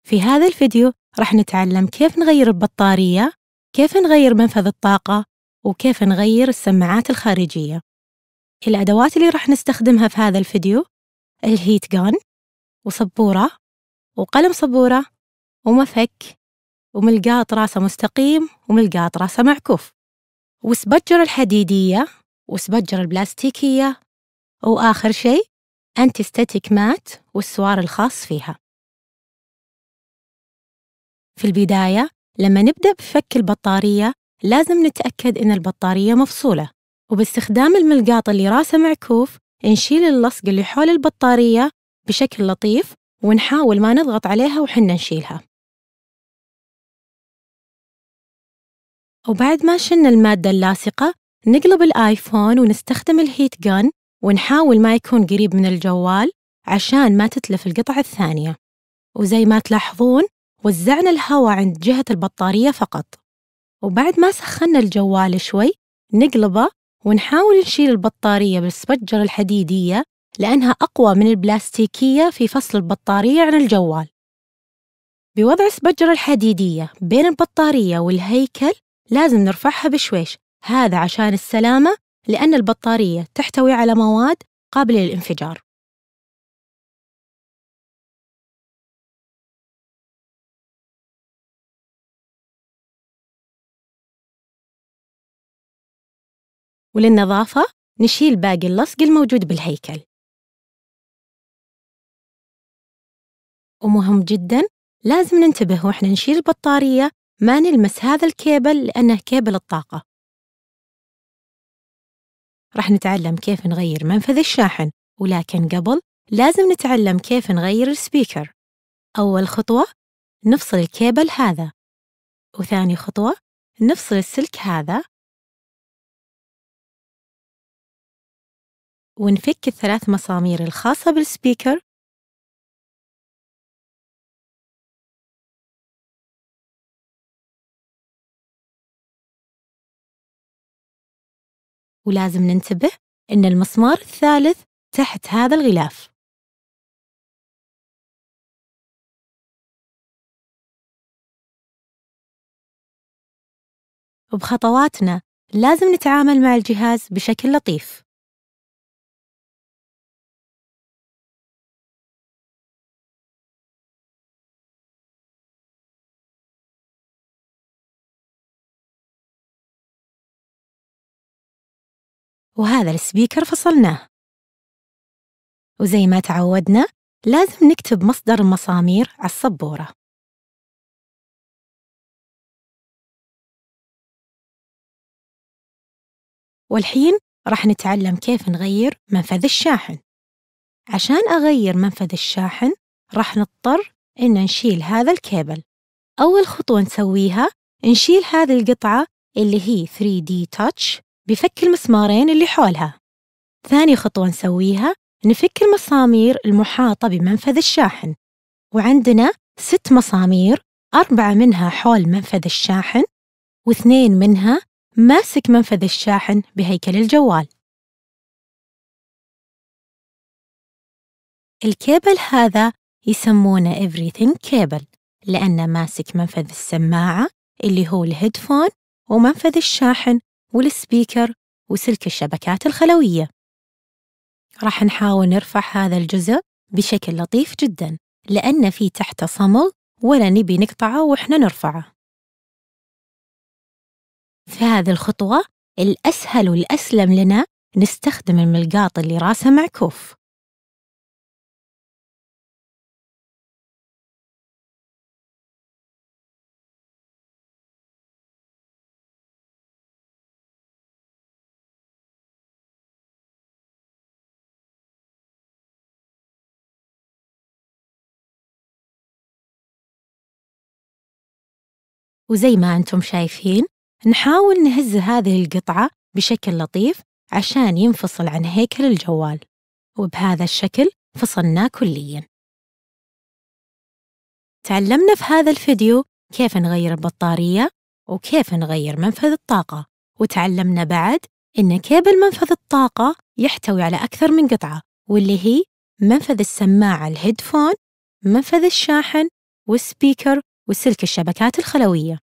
في هذا الفيديو راح نتعلم كيف نغير البطارية، كيف نغير منفذ الطاقة، وكيف نغير السماعات الخارجية. الأدوات اللي راح نستخدمها في هذا الفيديو الهيت جان، وصبورة، وقلم صبورة، ومفك، وملقاط راسه مستقيم، وملقاط راسه معكوف، وسبجر الحديدية، وسبجر البلاستيكية، وآخر شيء أنتي ستاتيك مات والسوار الخاص فيها. في البداية لما نبدأ بفك البطارية لازم نتأكد إن البطارية مفصولة، وباستخدام الملقاط اللي راسه معكوف نشيل اللصق اللي حول البطارية بشكل لطيف، ونحاول ما نضغط عليها وحنا نشيلها. وبعد ما شلنا المادة اللاصقة نقلب الآيفون ونستخدم الهيت جان، ونحاول ما يكون قريب من الجوال عشان ما تتلف القطعة الثانية. وزي ما تلاحظون وزعنا الهواء عند جهة البطارية فقط. وبعد ما سخنا الجوال شوي نقلبه ونحاول نشيل البطارية بالسبجر الحديدية لأنها أقوى من البلاستيكية في فصل البطارية عن الجوال. بوضع سبجر الحديدية بين البطارية والهيكل لازم نرفعها بشويش، هذا عشان السلامة لأن البطارية تحتوي على مواد قابلة للانفجار. وللنظافة نشيل باقي اللصق الموجود بالهيكل. ومهم جداً لازم ننتبه وإحنا نشيل البطارية ما نلمس هذا الكيبل لأنه كيبل الطاقة. راح نتعلم كيف نغير منفذ الشاحن، ولكن قبل لازم نتعلم كيف نغير السبيكر. أول خطوة نفصل الكيبل هذا، وثاني خطوة نفصل السلك هذا، ونفك الثلاث مسامير الخاصة بالسبيكر، ولازم ننتبه إن المسمار الثالث تحت هذا الغلاف. وبخطواتنا لازم نتعامل مع الجهاز بشكل لطيف. وهذا السبيكر فصلناه، وزي ما تعودنا لازم نكتب مصدر المسامير على السبورة. والحين راح نتعلم كيف نغير منفذ الشاحن. عشان أغير منفذ الشاحن راح نضطر إن نشيل هذا الكيبل. أول خطوة نسويها نشيل هذه القطعة اللي هي 3D Touch بفك المسمارين اللي حولها. ثاني خطوة نسويها نفك المسامير المحاطة بمنفذ الشاحن، وعندنا 6 مسامير، 4 منها حول منفذ الشاحن، و2 منها ماسك منفذ الشاحن بهيكل الجوال. الكيبل هذا يسمونه everything كيبل لأنه ماسك منفذ السماعة اللي هو الهيدفون، ومنفذ الشاحن، والسبيكر، وسلك الشبكات الخلوية. راح نحاول نرفع هذا الجزء بشكل لطيف جداً لأن في تحته صمغ ولا نبي نقطعه وإحنا نرفعه. في هذه الخطوة الأسهل والأسلم لنا نستخدم الملقاط اللي راسه معكوف. وزي ما أنتم شايفين نحاول نهز هذه القطعة بشكل لطيف عشان ينفصل عن هيكل الجوال، وبهذا الشكل فصلناه كلياً. تعلمنا في هذا الفيديو كيف نغير البطارية وكيف نغير منفذ الطاقة، وتعلمنا بعد إن كيبل منفذ الطاقة يحتوي على أكثر من قطعة، واللي هي منفذ السماعة الهيدفون، منفذ الشاحن، والسبيكر وسلك الشبكات الخلوية.